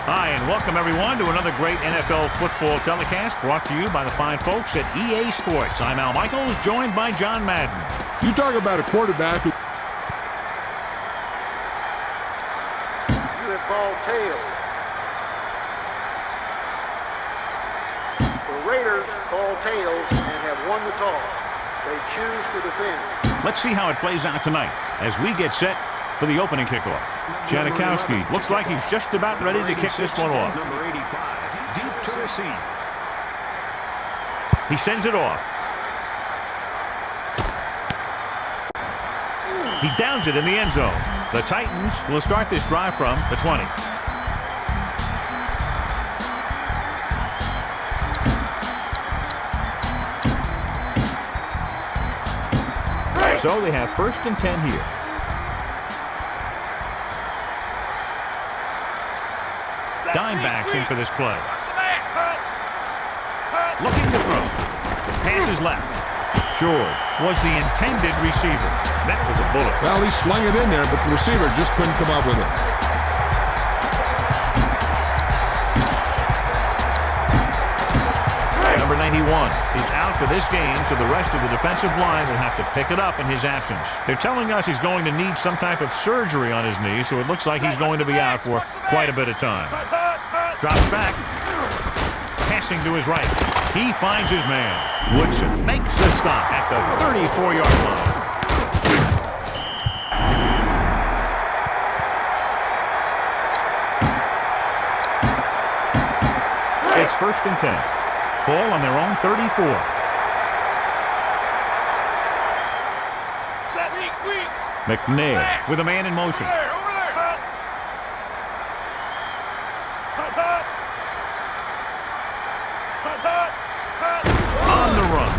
Hi, and welcome everyone to another great NFL football telecast brought to you by the fine folks at EA Sports. I'm Al Michaels, joined by John Madden. You talk about a quarterback who... You have called tails. The Raiders call tails and have won the toss. They choose to defend. Let's see how it plays out tonight as we get set for the opening kickoff. Janikowski looks like he's just about ready to kick this one off. Number 85, deep to receive. He sends it off. He downs it in the end zone. The Titans will start this drive from the 20. So they have 1st and 10 here. Dime backs in for this play. Looking to throw. Passes left. George was the intended receiver. That was a bullet. Well, he slung it in there, but the receiver just couldn't come up with it. Number 91 is out for this game, so the rest of the defensive line will have to pick it up in his absence. They're telling us he's going to need some type of surgery on his knee, so it looks like he's going to be out for quite a bit of time. Drops back. Passing to his right. He finds his man. Woodson makes the stop at the 34-yard line. It's 1st and 10. Ball on their own 34. McNair with a man in motion. On the run.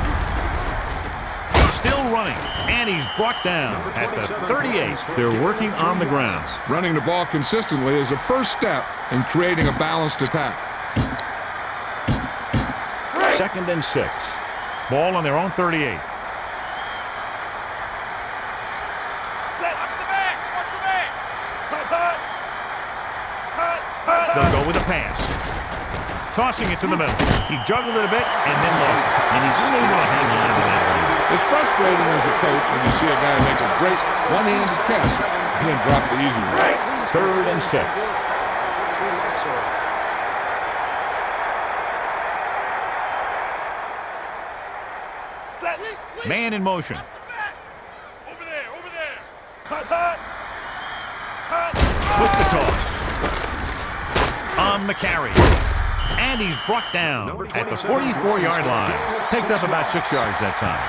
He's still running, and he's brought down at the 38. They're working on the ground. Running the ball consistently is a first step in creating a balanced attack. 2nd and 6. Ball on their own 38. Watch the backs! Watch the backs! They'll go with a pass. Tossing it to the middle. He juggled it a bit and then lost it. And he's unable to hang on to that one. It's frustrating as a coach when you see a guy make a great one-handed catch and then drop the easy one. 3rd and 6. Man in motion. Over there, over there. With the toss. On the carry. And he's brought down at the 44-yard line. Picked up about 6 yards that time.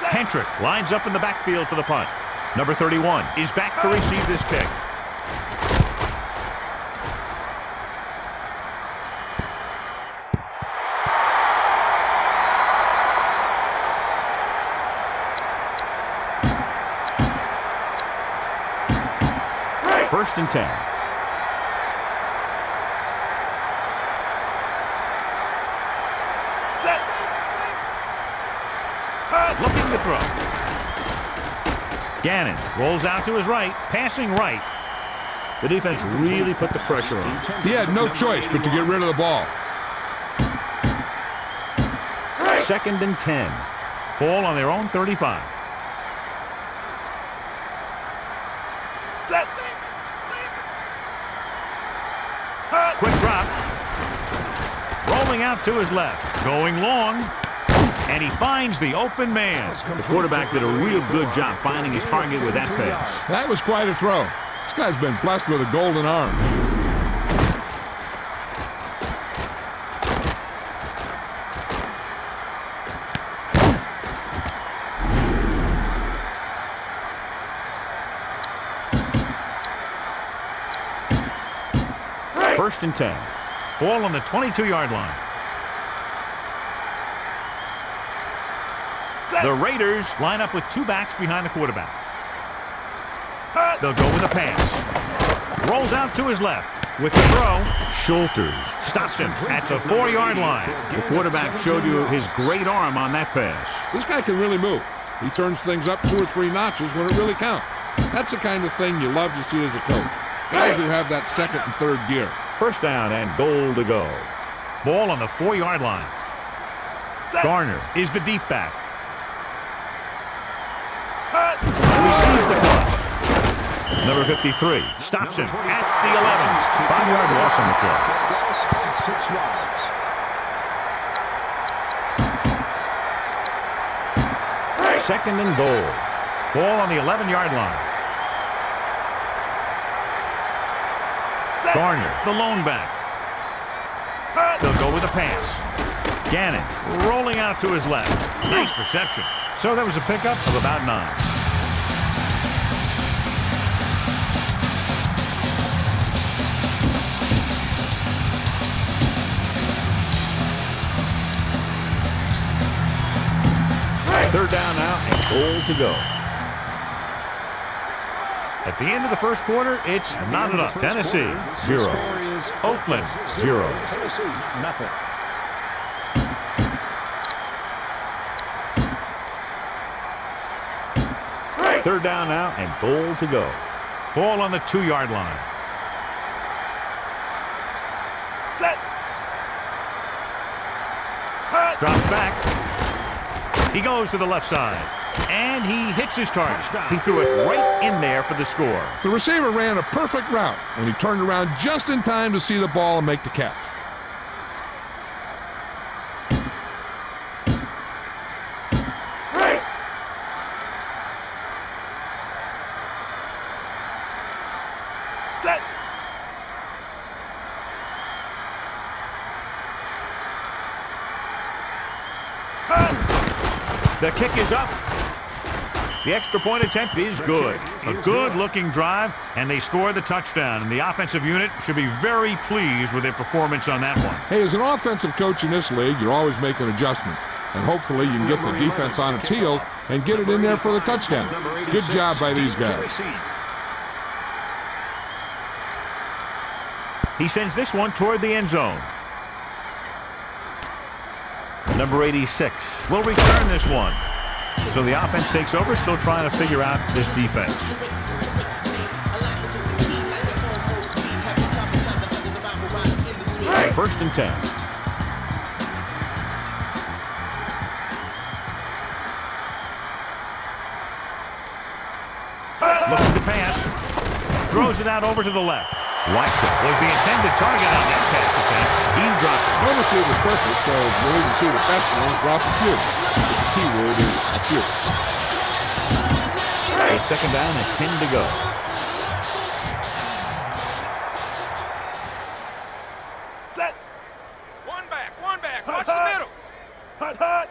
Hentrick lines up in the backfield for the punt. Number 31 is back to receive this kick. First and 10. Looking to throw. Gannon rolls out to his right, passing right. The defense really put the pressure on. He had no choice but to get rid of the ball. 2nd and 10. Ball on their own 35. Quick drop. Rolling out to his left. Going long. And he finds the open man. The quarterback did a real good job finding his target with that pass. That was quite a throw. This guy's been blessed with a golden arm. First and 10. Ball on the 22-yard line. The Raiders line up with 2 backs behind the quarterback. They'll go with a pass. Rolls out to his left. With the throw, Schulters stops him at the 4-yard line. The quarterback showed you his great arm on that pass. This guy can really move. He turns things up 2 or 3 notches when it really counts. That's the kind of thing you love to see as a coach. Guys who have that second and third gear. First down and goal to go. Ball on the 4-yard line. Garner is the deep back. Receives the toss. Number 53 stops him at the 11. 5-yard loss on the play. 6 yards. Second and goal. Ball on the 11-yard line. Garner, the lone back. They'll go with a pass. Gannon rolling out to his left. Nice reception. So that was a pickup of about 9. Third down now and goal to go. At the end of the first quarter, it's not enough. Tennessee, 0. Oakland, 0. Tennessee, nothing. Third down now and goal to go. Ball on the 2-yard line. Set. Drops back. He goes to the left side. And he hits his target. He threw it right in there for the score. The receiver ran a perfect route, and he turned around just in time to see the ball and make the catch. Set. The kick is up. The extra point attempt is good. A good-looking drive, and they score the touchdown. And the offensive unit should be very pleased with their performance on that one. Hey, as an offensive coach in this league, you're always making adjustments. And hopefully you can get the defense on its heels and get it in there for the touchdown. Good job by these guys. He sends this one toward the end zone. Number 86 will return this one. So the offense takes over, still trying to figure out this defense. First and 10. Looking to pass. Throws it out over to the left. Watcher was the intended target on that pass attempt. He dropped it. No receiver's perfect, so you'll even see the best ones drop a few. But the key word is a few. It's second down and 10 to go. Set. One back. Watch the middle. Hut.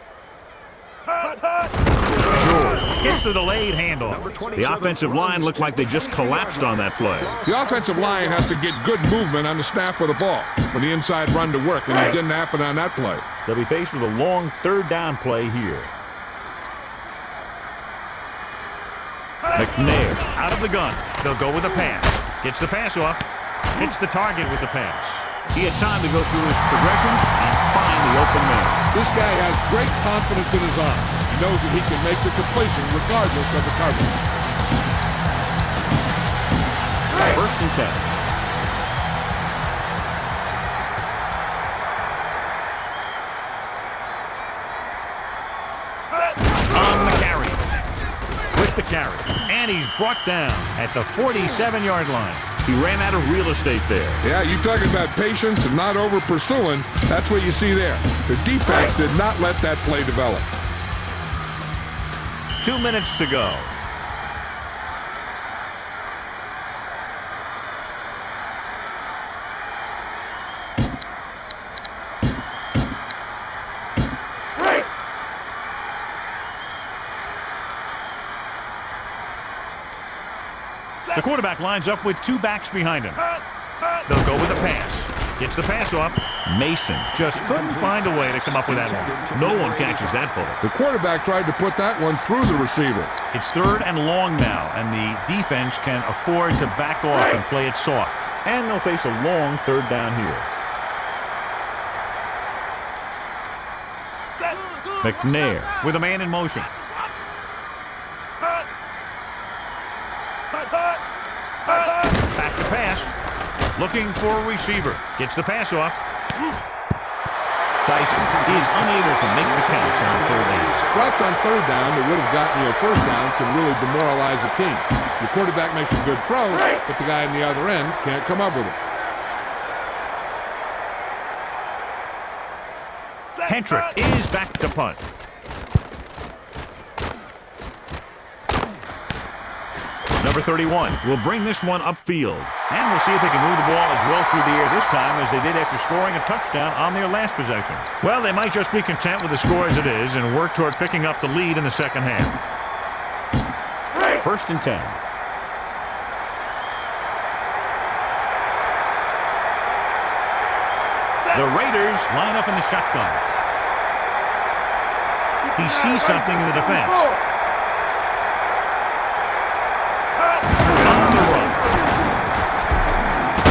George gets the delayed handoff. The offensive line looked like they just collapsed on that play. The offensive line has to get good movement on the snap of the ball for the inside run to work, and it didn't happen on that play. They'll be faced with a long third down play here. McNair out of the gun. They'll go with a pass. Gets the pass off. Hits the target with the pass. He had time to go through his progressions and find the open man. This guy has great confidence in his arm. He knows that he can make the completion regardless of the coverage. First and 10. On the carry. With the carry. And he's brought down at the 47-yard line. He ran out of real estate there. Yeah, you talking about patience and not over pursuing. That's what you see there. The defense did not let that play develop. 2 minutes to go. The quarterback lines up with 2 backs behind him. They'll go with a pass. Gets the pass off. Mason just couldn't find a way to come up with that one. No one catches that bullet. The quarterback tried to put that one through the receiver. It's third and long now, and the defense can afford to back off and play it soft. And they'll face a long third down here. McNair with a man in motion. Back to pass. Looking for a receiver. Gets the pass off. Dyson is unable to make the catch on third down. Routes on third down that would have gotten you a first down can really demoralize a team. The quarterback makes a good throw, but the guy on the other end can't come up with it. Hentrick is back to punt. Number 31 will bring this one upfield. And we'll see if they can move the ball as well through the air this time as they did after scoring a touchdown on their last possession. Well, they might just be content with the score as it is and work toward picking up the lead in the second half. 1st and 10. The Raiders line up in the shotgun. He sees something in the defense. On the run.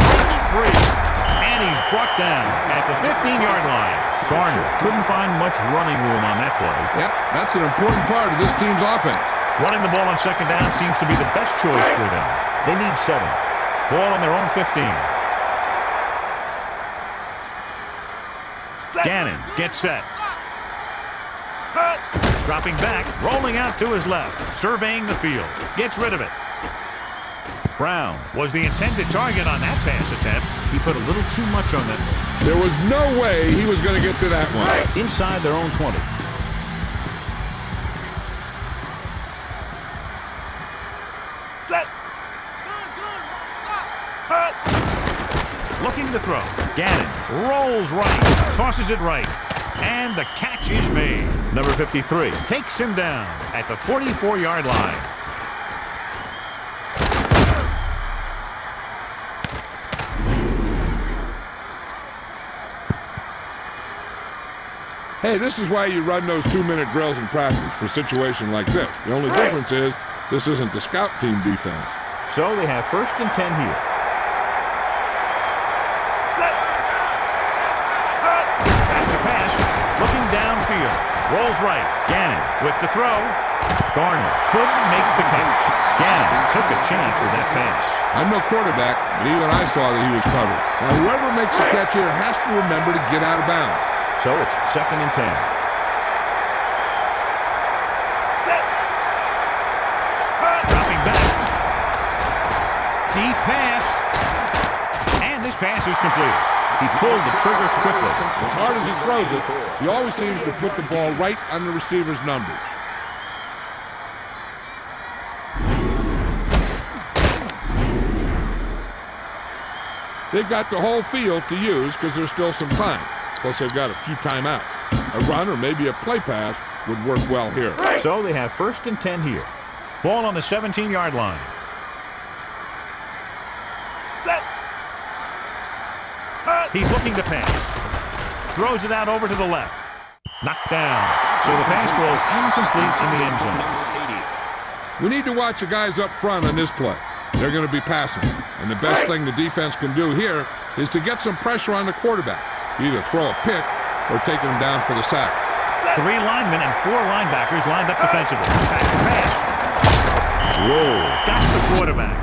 It's free. And he's brought down at the 15-yard line. Garner couldn't find much running room on that play. Yep, that's an important part of this team's offense. Running the ball on second down seems to be the best choice for them. They need 7. Ball on their own 15. Gannon gets set. Dropping back, rolling out to his left, surveying the field, gets rid of it. Brown was the intended target on that pass attempt. He put a little too much on that one. There was no way he was going to get to that one. Inside their own 20. Looking to throw. Gannon rolls right, tosses it right, and the catch is made. Number 53 takes him down at the 44-yard line. Hey, this is why you run those 2-minute drills in practice for a situation like this. The only difference is this isn't the scout team defense. So they have 1st and 10 here. Looking downfield, rolls right. Gannon with the throw. Garner couldn't make the catch. Gannon took a chance with that pass. I'm no quarterback, but even I saw that he was covered. Now, whoever makes the catch here has to remember to get out of bounds. So it's 2nd and 10. Dropping back. Deep pass. And this pass is complete. He pulled the trigger quickly. As hard as he throws it, he always seems to put the ball right on the receiver's numbers. They've got the whole field to use because there's still some time. Plus, they've got a few timeouts. A run or maybe a play pass would work well here. So they have 1st and 10 here. Ball on the 17-yard line. He's looking to pass. Throws it out over to the left. Knocked down. So the pass falls incomplete in the end zone. We need to watch the guys up front on this play. They're going to be passing. And the best thing the defense can do here is to get some pressure on the quarterback. Either throw a pick or take him down for the sack. 3 linemen and 4 linebackers lined up defensively. Back to pass. Whoa. Got the quarterback.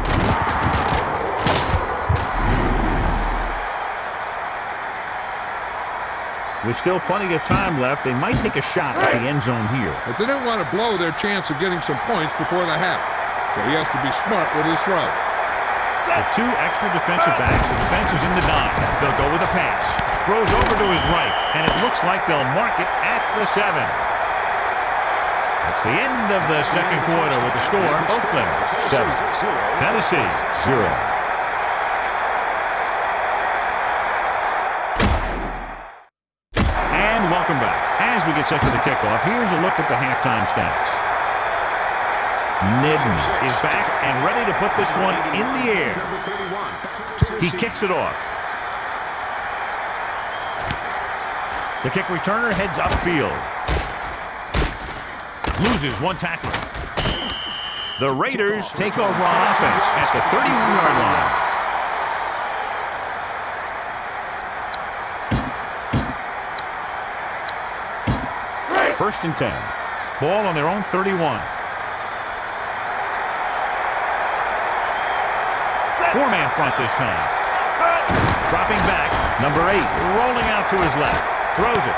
With still plenty of time left, they might take a shot at the end zone here. But they didn't want to blow their chance of getting some points before the half. So he has to be smart with his throw. The 2 extra defensive backs, the defense is in the dime. They'll go with a pass. Throws over to his right, and it looks like they'll mark it at the 7. That's the end of the second quarter with the score, Oakland 7, Tennessee 0. And welcome back. As we get set for the kickoff, here's a look at the halftime stats. Madden is back and ready to put this one in the air. He kicks it off. The kick returner heads upfield. Loses 1 tackler. The Raiders take over on offense at the 31-yard line. First and 10. Ball on their own 31. Four-man front this time. Dropping back, number 8, rolling out to his left. Throws it.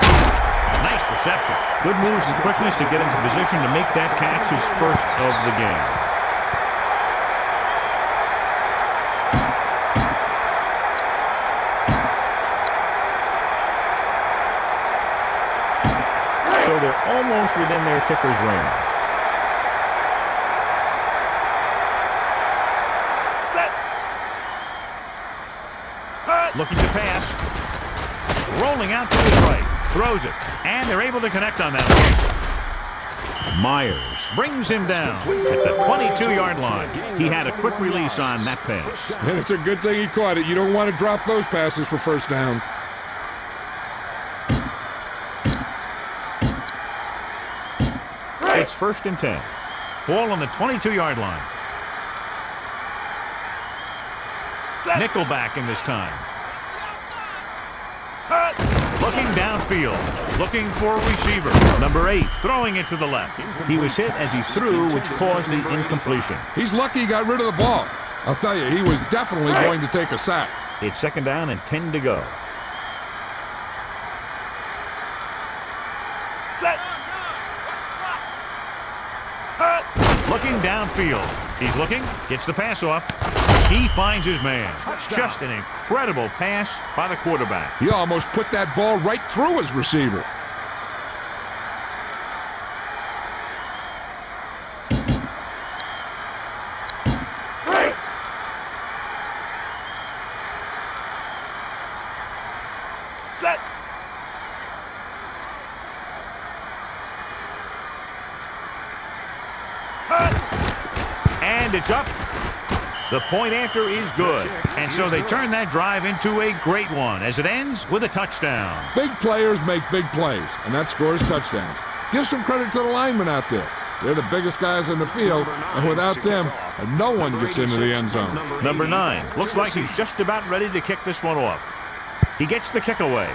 Nice reception. Good moves and quickness to get into position to make that catch his first of the game. So they're almost within their kicker's range. Looking to pass. Rolling out to his right. Throws it. And they're able to connect on that one. Myers brings him down at the 22-yard line. He had a quick release on that pass. And it's a good thing he caught it. You don't want to drop those passes for first down. It's first and 10. Ball on the 22-yard line. Nickelback in this time. Looking downfield. Looking for a receiver. Number 8 throwing it to the left. He was hit as he threw, which caused the incompletion. He's lucky he got rid of the ball. I'll tell you, he was definitely going to take a sack. It's second down and 10 to go. Looking downfield. He's looking, gets the pass off. He finds his man. Just an incredible pass by the quarterback. He almost put that ball right through his receiver. And it's up. The point after is good. And so they turn that drive into a great one as it ends with a touchdown. Big players make big plays, and that scores touchdowns. Give some credit to the linemen out there. They're the biggest guys in the field, and without them, no one gets into the end zone. Number 9. Looks like he's just about ready to kick this one off. He gets the kick away.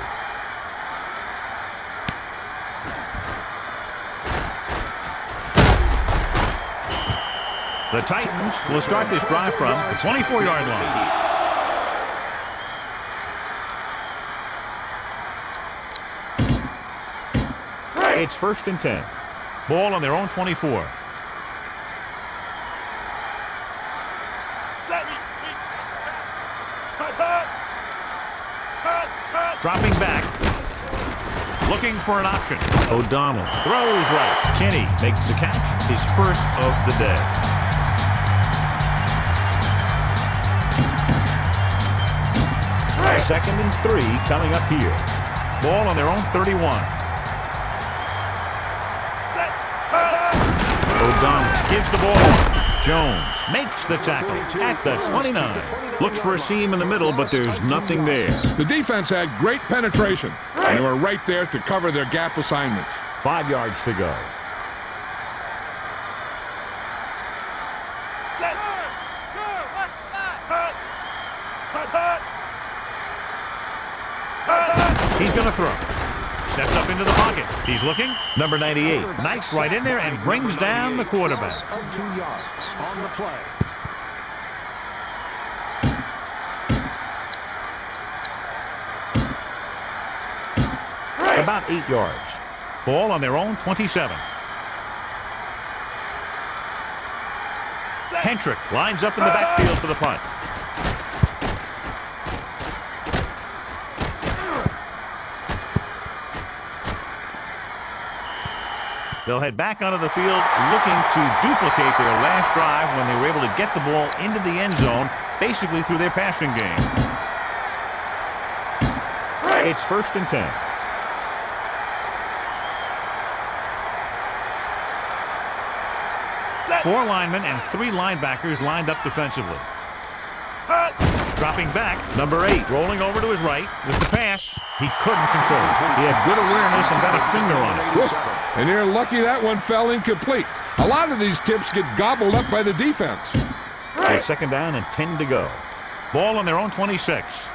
The Titans will start this drive from the 24-yard line. It's first and 10. Ball on their own 24. Dropping back. Looking for an option. O'Donnell throws right. Kenny makes the catch, his first of the day. Second and 3 coming up here. Ball on their own 31. O'Donnell gives the ball. Jones makes the tackle at the 29. Looks for a seam in the middle, but there's nothing there. The defense had great penetration, and they were right there to cover their gap assignments. 5 yards to go. He's going to throw. Steps up into the pocket. He's looking. Number 98. Knifes right in there and brings down the quarterback. 2 yards on the play. About 8 yards. Ball on their own 27. Hentrick lines up in the backfield for the punt. They'll head back onto the field looking to duplicate their last drive when they were able to get the ball into the end zone, basically through their passing game. It's first and 10. Four linemen and 3 linebackers lined up defensively. Dropping back, number 8 rolling over to his right with the pass. He couldn't control it. He had good awareness and got a finger on it. And they're lucky that one fell incomplete. A lot of these tips get gobbled up by the defense. It's second down and 10 to go. Ball on their own 26.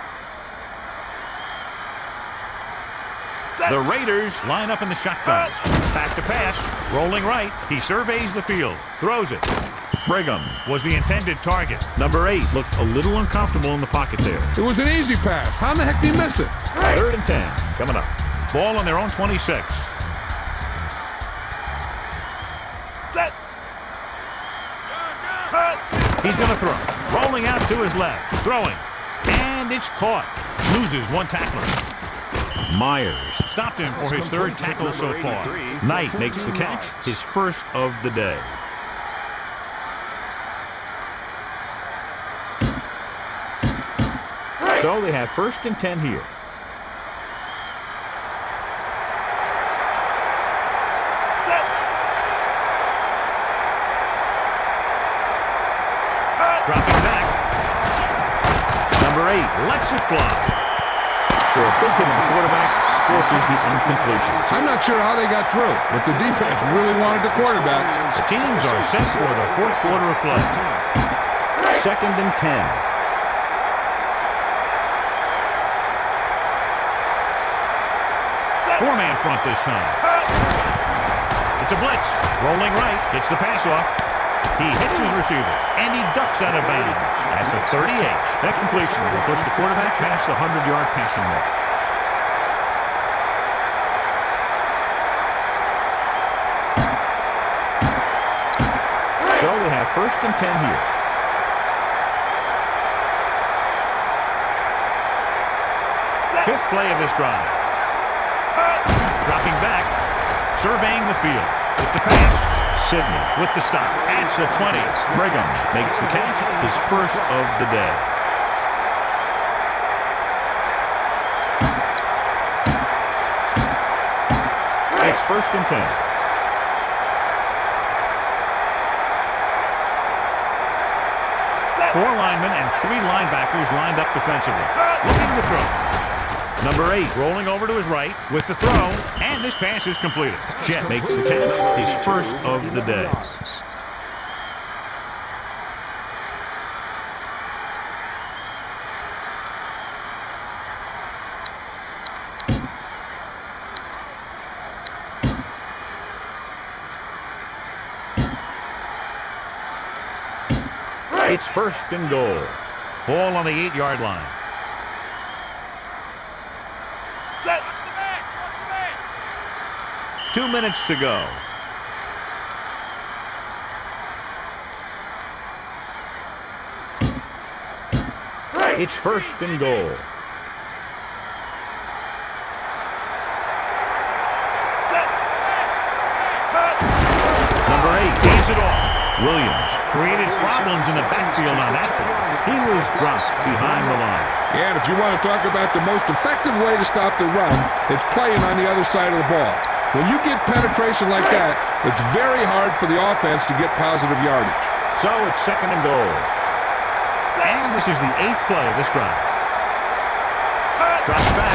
The Raiders line up in the shotgun. Back to pass. Rolling right. He surveys the field. Throws it. Brigham was the intended target. Number 8 looked a little uncomfortable in the pocket there. It was an easy pass. How in the heck did he miss it? 3rd and 10 coming up. Ball on their own 26. Set. He's going to throw. Rolling out to his left. Throwing. And it's caught. Loses one tackler. Myers stopped him for his 3rd tackle so far. Knight makes the catch, his 1st of the day. So they have 1st and 10 here. Dropping back. Number 8 lets it fly. So a big hit on the quarterback forces the incompletion. I'm not sure how they got through, but the defense really wanted the quarterback. The teams are set for the 4th quarter of play. 2nd and 10. 4-man front this time. It's a blitz. Rolling right. Gets the pass off. He hits his receiver, and he ducks out of bounds at the 38. That completion will push the quarterback past the 100-yard passing mark. So they have 1st and 10 here. Fifth play of this drive. Dropping back, surveying the field with the pass. Sidney with the stop at the 20. Brigham makes the catch, his 1st of the day. It's 1st and 10. Four linemen and 3 linebackers lined up defensively. Looking to throw. Number 8 rolling over to his right with the throw, and this pass is completed. Jet makes the catch, his 1st of the day. It's 1st and goal. Ball on the 8-yard line. Set. Watch the backs. Watch the backs. 2 minutes to go. It's 1st and goal. Set. Watch the backs. Watch the backs. Number 8 hands it off. Williams created problems in the backfield on that play. He was dropped behind the line. Yeah, and if you want to talk about the most effective way to stop the run, it's playing on the other side of the ball. When you get penetration like that, it's very hard for the offense to get positive yardage. So it's 2nd and goal. And this is the 8th play of this drive. Drops back.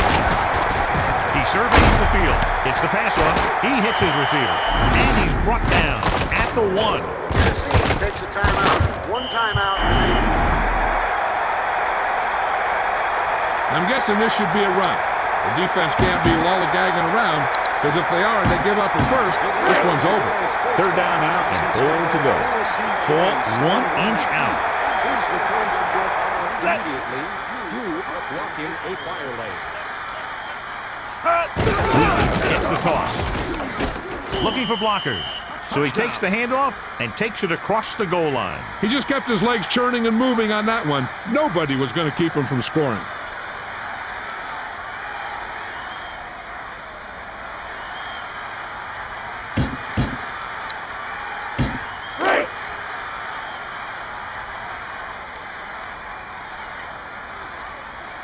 He surveys the field. Gets the pass off. He hits his receiver. And he's brought down at the 1. Tennesse takes a timeout. 1 timeout remaining. I'm guessing this should be a run. The defense can't be lollygagging around, because if they are and they give up a 1st, this one's over. 3rd down out and ball to go. Ball 1 inch out. Please return to your car immediately. You are blocking a fire lane. Gets the toss. Looking for blockers. So he takes the handoff and takes it across the goal line. He just kept his legs churning and moving on that one. Nobody was going to keep him from scoring.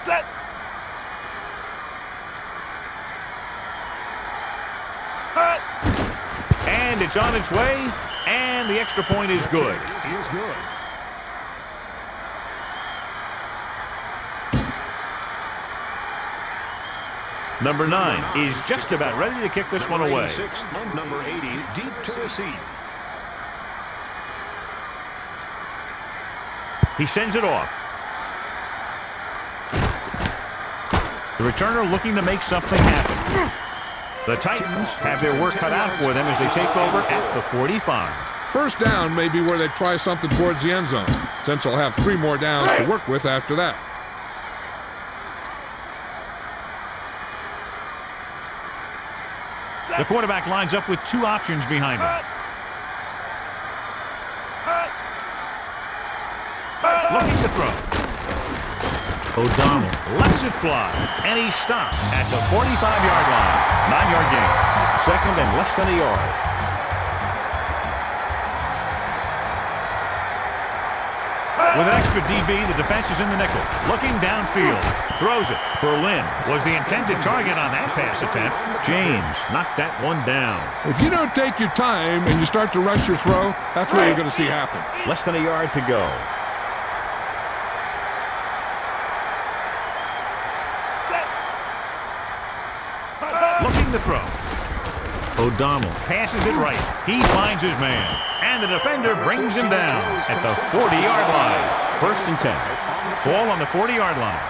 Set. And it's on its way, and the extra point is good. He is good. Number 9 is just about ready to kick this one away. 86 and number 80 deep to receive. He sends it off. The returner looking to make something happen. The Titans have their work cut out for them as they take over at the 45. First down may be where they try something towards the end zone, since they'll have 3 more downs to work with after that. The quarterback lines up with 2 options behind him. Looking to throw. O'Donnell lets it fly, and he stopped at the 45-yard line. 9-yard gain. Second and less than a yard. With an extra DB, the defense is in the nickel. Looking downfield. Throws it. Berlin was the intended target on that pass attempt. James knocked that one down. If you don't take your time and you start to rush your throw, that's what you're going to see happen. Less than a yard to go. Looking to throw. O'Donnell passes it right. He finds his man. And the defender brings him down at the 40-yard line. First and 10. Ball on the 40-yard line.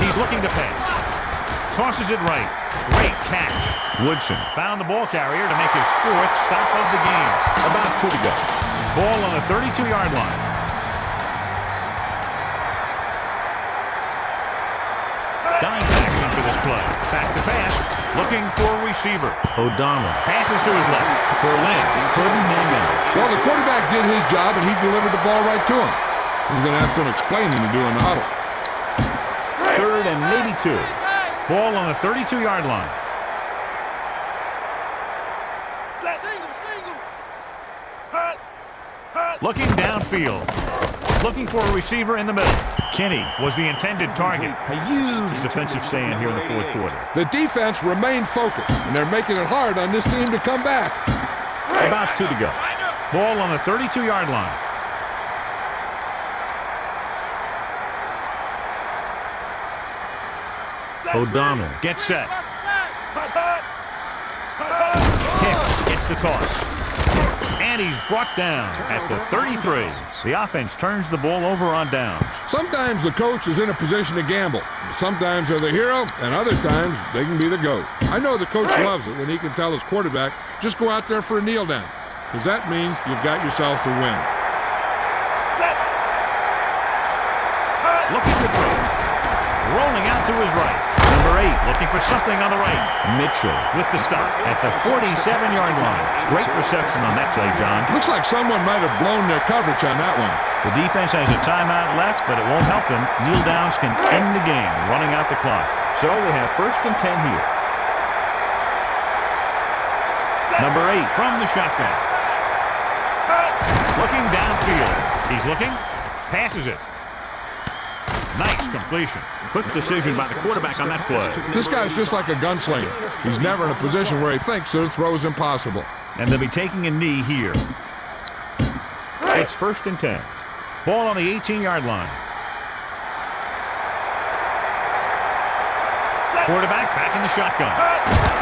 He's looking to pass. Tosses it right. Great catch. Woodson found the ball carrier to make his 4th stop of the game. About 2 to go. Ball on the 32-yard line. Dime action for this play. Back to pass. Looking for a receiver. O'Donnell passes to his left. Berlin couldn't hang on. Well, the quarterback did his job, and he delivered the ball right to him. He's going to have some explaining to do in the huddle. Third and maybe 2. Ball on the 32-yard line. Looking downfield. Looking for a receiver in the middle. Kinney was the intended target. A huge defensive stand here in the 4th quarter. The defense remained focused, and they're making it hard on this team to come back. About 2 to go. Ball on the 32-yard line. O'Donnell gets set. Hicks gets the toss. And he's brought down at the 33. The offense turns the ball over on downs. Sometimes the coach is in a position to gamble. Sometimes they're the hero, and other times they can be the GOAT. I know the coach loves it when he can tell his quarterback, just go out there for a kneel down, because that means you've got yourself a win. Looking to throw. Rolling out to his right. Number 8 looking for something on the right. Mitchell with the stop at the 47-yard line. Great reception on that play, John. Looks like someone might have blown their coverage on that one. The defense has a timeout left, but it won't help them. Kneel downs can end the game, running out the clock. So they have first and 10 here. Number 8 from the shotgun. Looking downfield. He's looking. Passes it. Nice completion. Quick decision by the quarterback on that play. This guy's just like a gunslinger. He's never in a position where he thinks that a throw is impossible. And they'll be taking a knee here. It's first and 10. Ball on the 18-yard line. Quarterback back in the shotgun.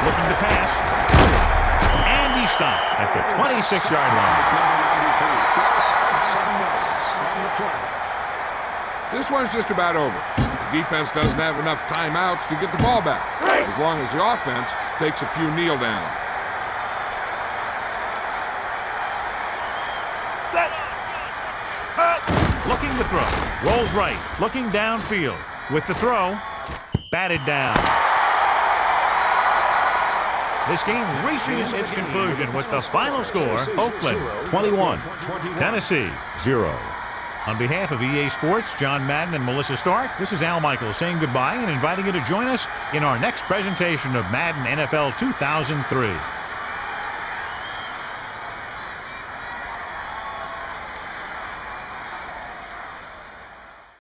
Looking to pass. And he stopped at the 26-yard line. This one's just about over. The defense doesn't have enough timeouts to get the ball back, as long as the offense takes a few kneel downs. Looking to throw. Rolls right. Looking downfield. With the throw. Batted down. This game reaches its conclusion with the final score. Oakland 21. Tennessee 0. On behalf of EA Sports, John Madden and Melissa Stark, this is Al Michaels saying goodbye and inviting you to join us in our next presentation of Madden NFL 2003.